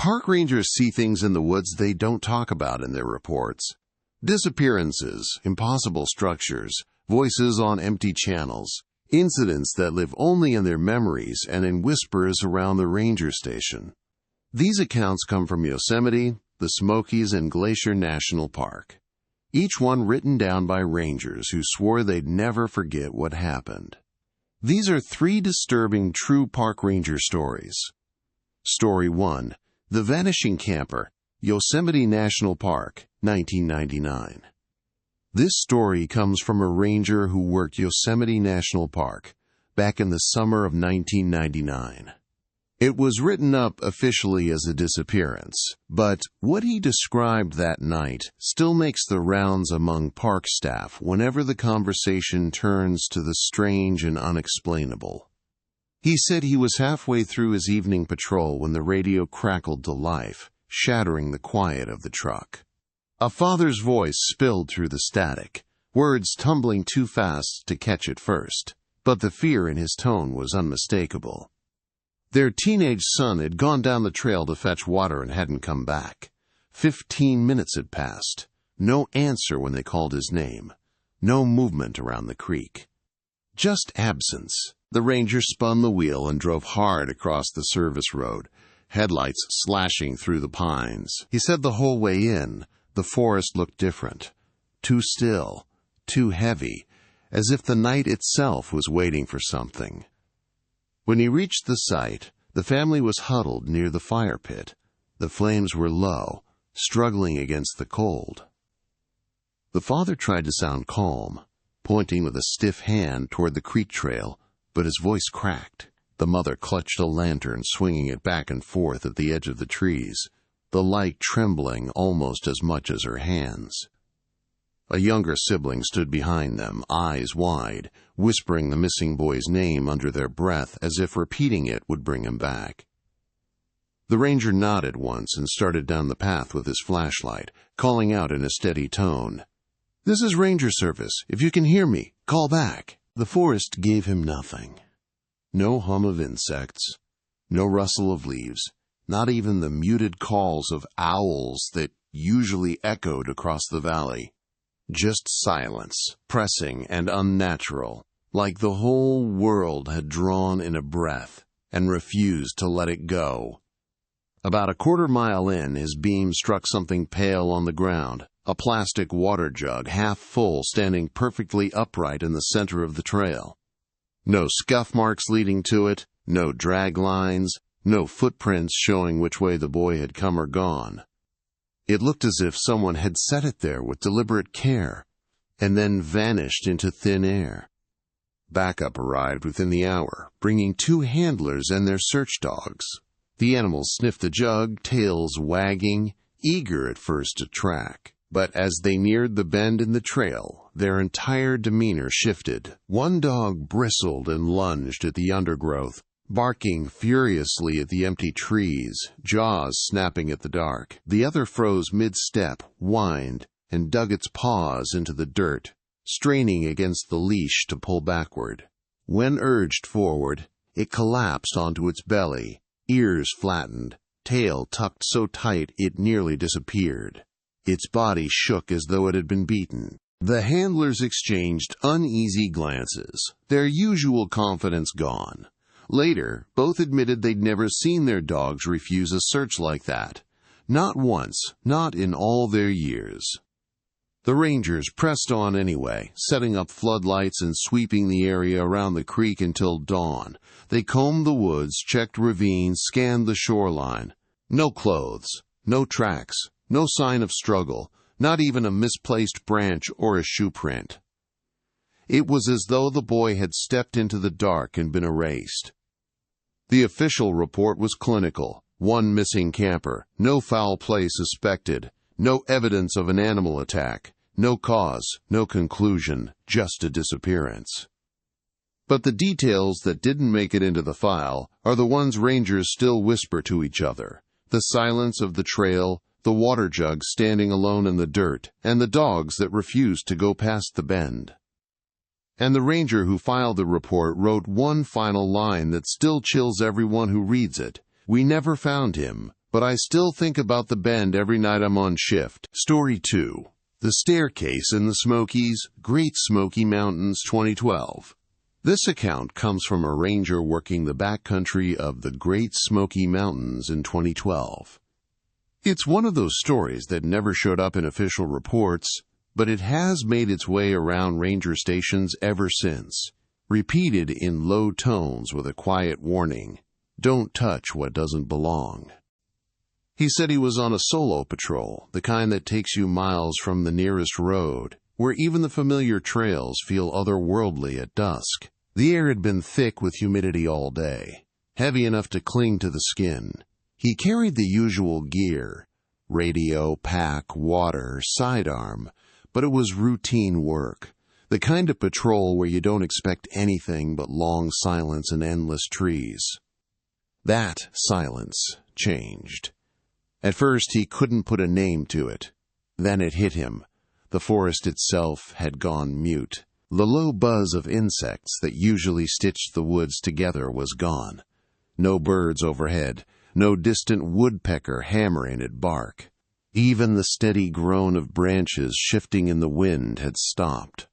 Park rangers see things in the woods they don't talk about in their reports. Disappearances, impossible structures, voices on empty channels, incidents that live only in their memories and in whispers around the ranger station. These accounts come from Yosemite, the Smokies, and Glacier National Park, each one written down by rangers who swore they'd never forget what happened. These are 3 disturbing true park ranger stories. Story 1. The Vanishing Camper, Yosemite National Park, 1999. This story comes from a ranger who worked Yosemite National Park back in the summer of 1999. It was written up officially as a disappearance, but what he described that night still makes the rounds among park staff whenever the conversation turns to the strange and unexplainable. He said he was halfway through his evening patrol when the radio crackled to life, shattering the quiet of the truck. A father's voice spilled through the static, words tumbling too fast to catch at first, but the fear in his tone was unmistakable. Their teenage son had gone down the trail to fetch water and hadn't come back. 15 minutes had passed. No answer when they called his name. No movement around the creek. Just absence. The ranger spun the wheel and drove hard across the service road, headlights slashing through the pines. He said the whole way in, the forest looked different. Too still, too heavy, as if the night itself was waiting for something. When he reached the site, the family was huddled near the fire pit. The flames were low, struggling against the cold. The father tried to sound calm, pointing with a stiff hand toward the creek trail, but his voice cracked. The mother clutched a lantern, swinging it back and forth at the edge of the trees, the light trembling almost as much as her hands. A younger sibling stood behind them, eyes wide, whispering the missing boy's name under their breath as if repeating it would bring him back. The ranger nodded once and started down the path with his flashlight, calling out in a steady tone, "This is Ranger Service. If you can hear me, call back." The forest gave him nothing. No hum of insects, no rustle of leaves, not even the muted calls of owls that usually echoed across the valley. Just silence, pressing and unnatural, like the whole world had drawn in a breath and refused to let it go. About a quarter-mile in, his beam struck something pale on the ground, a plastic water jug half full standing perfectly upright in the center of the trail. No scuff marks leading to it, no drag lines, no footprints showing which way the boy had come or gone. It looked as if someone had set it there with deliberate care, and then vanished into thin air. Backup arrived within the hour, bringing 2 handlers and their search dogs. The animals sniffed the jug, tails wagging, eager at first to track. But as they neared the bend in the trail, their entire demeanor shifted. One dog bristled and lunged at the undergrowth, barking furiously at the empty trees, jaws snapping at the dark. The other froze mid-step, whined, and dug its paws into the dirt, straining against the leash to pull backward. When urged forward, it collapsed onto its belly, ears flattened, tail tucked so tight it nearly disappeared. Its body shook as though it had been beaten. The handlers exchanged uneasy glances, their usual confidence gone. Later, both admitted they'd never seen their dogs refuse a search like that. Not once, not in all their years. The rangers pressed on anyway, setting up floodlights and sweeping the area around the creek until dawn. They combed the woods, checked ravines, scanned the shoreline. No clothes, no tracks, no sign of struggle, not even a misplaced branch or a shoe print. It was as though the boy had stepped into the dark and been erased. The official report was clinical. 1 missing camper, no foul play suspected, no evidence of an animal attack, no cause, no conclusion, just a disappearance. But the details that didn't make it into the file are the ones rangers still whisper to each other. The silence of the trail, the water jug standing alone in the dirt, and the dogs that refused to go past the bend. And the ranger who filed the report wrote one final line that still chills everyone who reads it. "We never found him, but I still think about the bend every night I'm on shift. Story 2. The Staircase in the Smokies, Great Smoky Mountains, 2012. This account comes from a ranger working the backcountry of the Great Smoky Mountains in 2012. It's one of those stories that never showed up in official reports, but it has made its way around ranger stations ever since, repeated in low tones with a quiet warning, "Don't touch what doesn't belong." He said he was on a solo patrol, the kind that takes you miles from the nearest road, where even the familiar trails feel otherworldly at dusk. The air had been thick with humidity all day, heavy enough to cling to the skin. He carried the usual gear, radio, pack, water, sidearm, but it was routine work, the kind of patrol where you don't expect anything but long silence and endless trees. That silence changed. At first he couldn't put a name to it. Then it hit him. The forest itself had gone mute. The low buzz of insects that usually stitched the woods together was gone. No birds overhead, no distant woodpecker hammering at bark. Even the steady groan of branches shifting in the wind had stopped.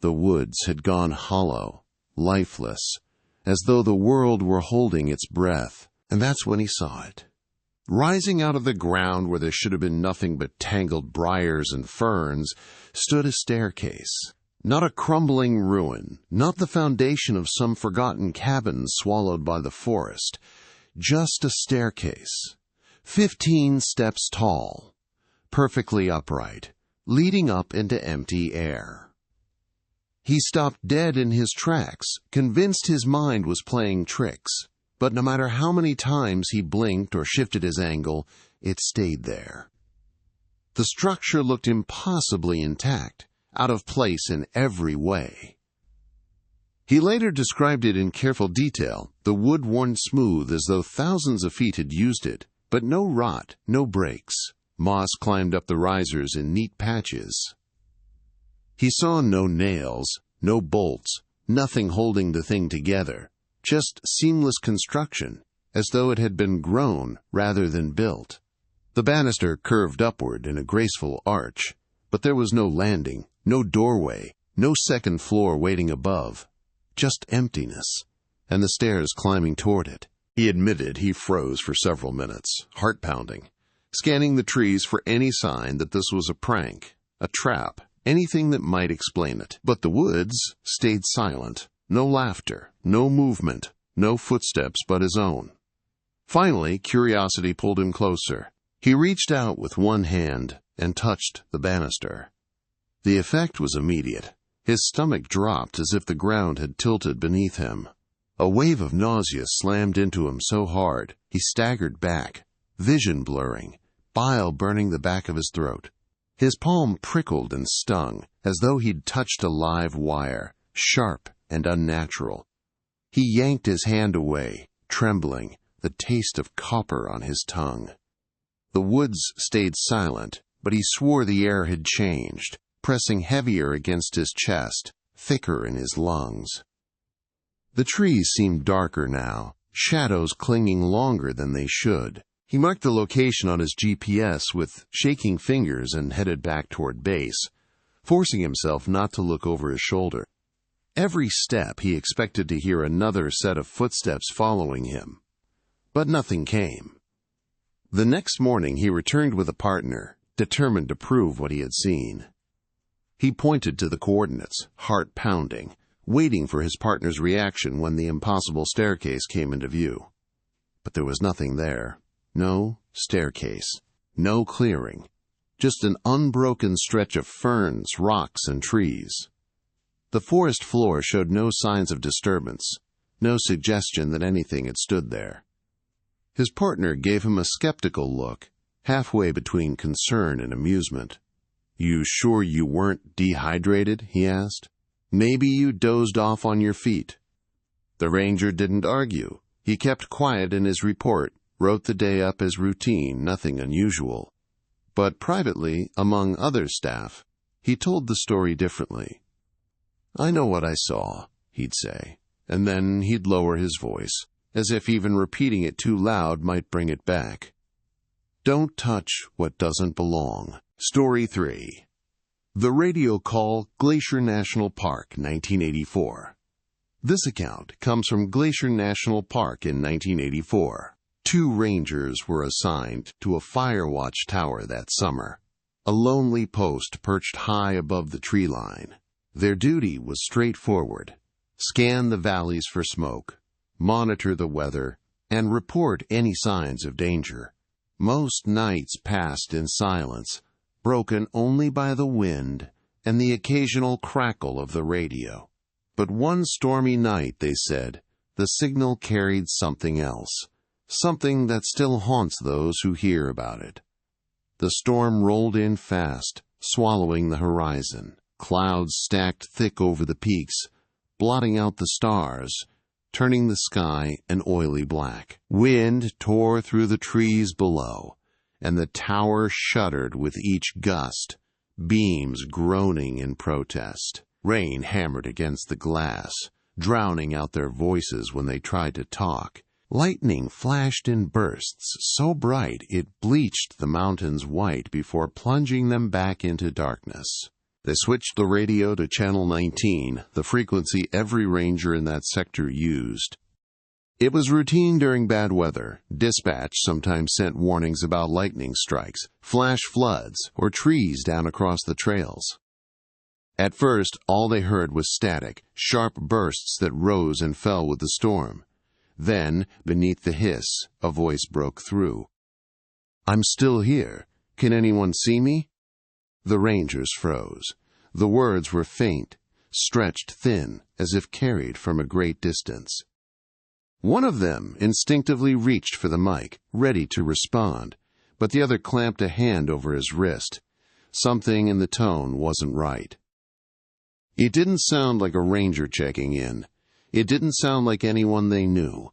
The woods had gone hollow, lifeless, as though the world were holding its breath, and that's when he saw it. Rising out of the ground where there should have been nothing but tangled briars and ferns stood a staircase. Not a crumbling ruin, not the foundation of some forgotten cabin swallowed by the forest. Just a staircase, 15 steps tall, perfectly upright, leading up into empty air. He stopped dead in his tracks, convinced his mind was playing tricks. But no matter how many times he blinked or shifted his angle, it stayed there. The structure looked impossibly intact, out of place in every way. He later described it in careful detail, the wood worn smooth as though thousands of feet had used it, but no rot, no breaks. Moss climbed up the risers in neat patches. He saw no nails, no bolts, nothing holding the thing together. Just seamless construction, as though it had been grown rather than built. The banister curved upward in a graceful arch, but there was no landing, no doorway, no second floor waiting above. Just emptiness, and the stairs climbing toward it. He admitted he froze for several minutes, heart pounding, scanning the trees for any sign that this was a prank, a trap, anything that might explain it. But the woods stayed silent. No laughter, no movement, no footsteps but his own. Finally, curiosity pulled him closer. He reached out with one hand and touched the banister. The effect was immediate. His stomach dropped as if the ground had tilted beneath him. A wave of nausea slammed into him so hard, he staggered back, vision blurring, bile burning the back of his throat. His palm prickled and stung, as though he'd touched a live wire, sharp and unnatural. He yanked his hand away, trembling, the taste of copper on his tongue. The woods stayed silent, but he swore the air had changed, pressing heavier against his chest, thicker in his lungs. The trees seemed darker now, shadows clinging longer than they should. He marked the location on his GPS with shaking fingers and headed back toward base, forcing himself not to look over his shoulder. Every step he expected to hear another set of footsteps following him, but nothing came. The next morning he returned with a partner, determined to prove what he had seen. He pointed to the coordinates, heart pounding, waiting for his partner's reaction when the impossible staircase came into view. But there was nothing there. No staircase, no clearing, just an unbroken stretch of ferns, rocks, and trees. The forest floor showed no signs of disturbance, no suggestion that anything had stood there. His partner gave him a skeptical look, halfway between concern and amusement. "You sure you weren't dehydrated?" he asked. "Maybe you dozed off on your feet." The ranger didn't argue. He kept quiet in his report, wrote the day up as routine, nothing unusual. But privately, among other staff, he told the story differently. "I know what I saw," he'd say, and then he'd lower his voice, as if even repeating it too loud might bring it back. Don't touch what doesn't belong. Story 3. The Radio Call, Glacier National Park, 1984. This account comes from Glacier National Park in 1984. 2 rangers were assigned to a fire watch tower that summer, a lonely post perched high above the tree line. Their duty was straightforward: scan the valleys for smoke, monitor the weather, and report any signs of danger. Most nights passed in silence, broken only by the wind and the occasional crackle of the radio. But one stormy night, they said, the signal carried something else, something that still haunts those who hear about it. The storm rolled in fast, swallowing the horizon. Clouds stacked thick over the peaks, blotting out the stars, turning the sky an oily black. Wind tore through the trees below, and the tower shuddered with each gust, beams groaning in protest. Rain hammered against the glass, drowning out their voices when they tried to talk. Lightning flashed in bursts so bright it bleached the mountains white before plunging them back into darkness. They switched the radio to Channel 19, the frequency every ranger in that sector used. It was routine during bad weather. Dispatch sometimes sent warnings about lightning strikes, flash floods, or trees down across the trails. At first, all they heard was static, sharp bursts that rose and fell with the storm. Then, beneath the hiss, a voice broke through. "I'm still here. Can anyone see me?" The rangers froze. The words were faint, stretched thin, as if carried from a great distance. One of them instinctively reached for the mic, ready to respond, but the other clamped a hand over his wrist. Something in the tone wasn't right. It didn't sound like a ranger checking in. It didn't sound like anyone they knew.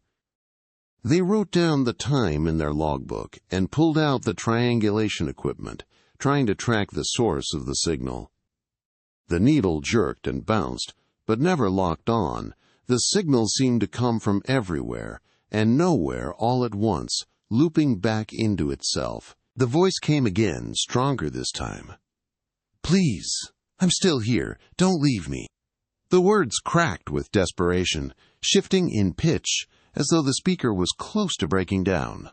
They wrote down the time in their logbook and pulled out the triangulation equipment, trying to track the source of the signal. The needle jerked and bounced, but never locked on. The signal seemed to come from everywhere and nowhere all at once, looping back into itself. The voice came again, stronger this time. "Please, I'm still here. Don't leave me." The words cracked with desperation, shifting in pitch as though the speaker was close to breaking down.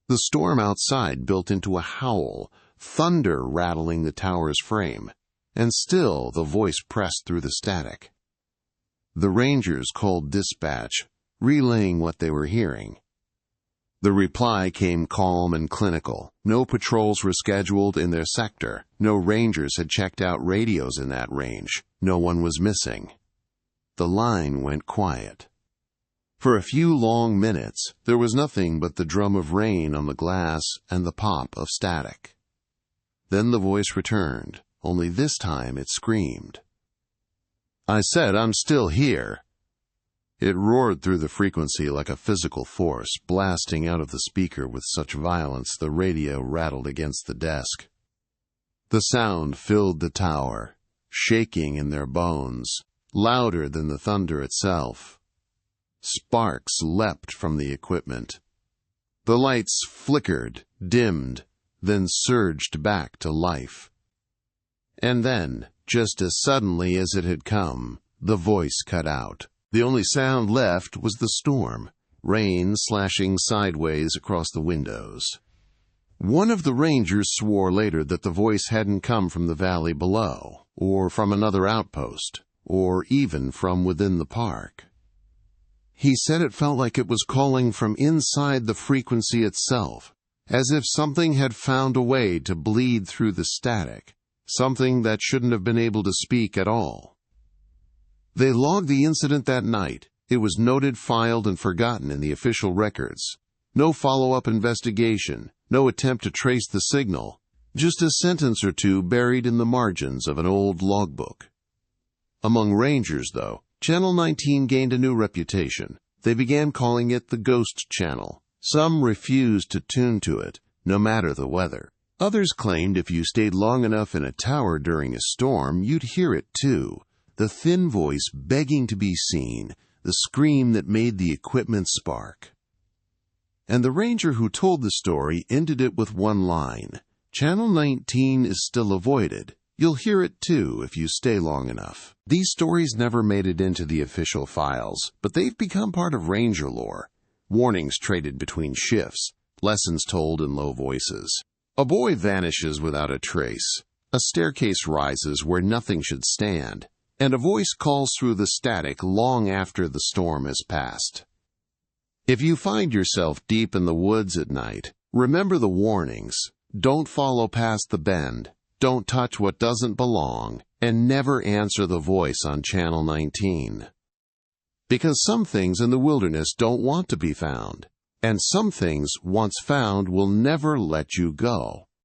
The storm outside built into a howl, thunder rattling the tower's frame, and still the voice pressed through the static. The rangers called dispatch, relaying what they were hearing. The reply came calm and clinical. No patrols were scheduled in their sector. No rangers had checked out radios in that range. No one was missing. The line went quiet. For a few long minutes, there was nothing but the drum of rain on the glass and the pop of static. Then the voice returned, only this time it screamed. "I said I'm still here." It roared through the frequency like a physical force, blasting out of the speaker with such violence the radio rattled against the desk. The sound filled the tower, shaking in their bones, louder than the thunder itself. Sparks leapt from the equipment. The lights flickered, dimmed, then surged back to life. And then, just as suddenly as it had come, the voice cut out. The only sound left was the storm, rain slashing sideways across the windows. One of the rangers swore later that the voice hadn't come from the valley below, or from another outpost, or even from within the park. He said it felt like it was calling from inside the frequency itself, as if something had found a way to bleed through the static, something that shouldn't have been able to speak at all. They logged the incident that night. It was noted, filed, and forgotten in the official records. No follow-up investigation, no attempt to trace the signal, just a sentence or two buried in the margins of an old logbook. Among rangers, though, Channel 19 gained a new reputation. They began calling it the Ghost Channel. Some refused to tune to it, no matter the weather. Others claimed if you stayed long enough in a tower during a storm, you'd hear it too. The thin voice begging to be seen, the scream that made the equipment spark. and the ranger who told the story ended it with one line. Channel 19 is still avoided. You'll hear it too if you stay long enough. These stories never made it into the official files, but they've become part of ranger lore. Warnings traded between shifts, lessons told in low voices. A boy vanishes without a trace. A staircase rises where nothing should stand, and a voice calls through the static long after the storm has passed. If you find yourself deep in the woods at night, remember the warnings. Don't follow past the bend. Don't touch what doesn't belong, and never answer the voice on Channel 19. Because some things in the wilderness don't want to be found, and some things once found will never let you go.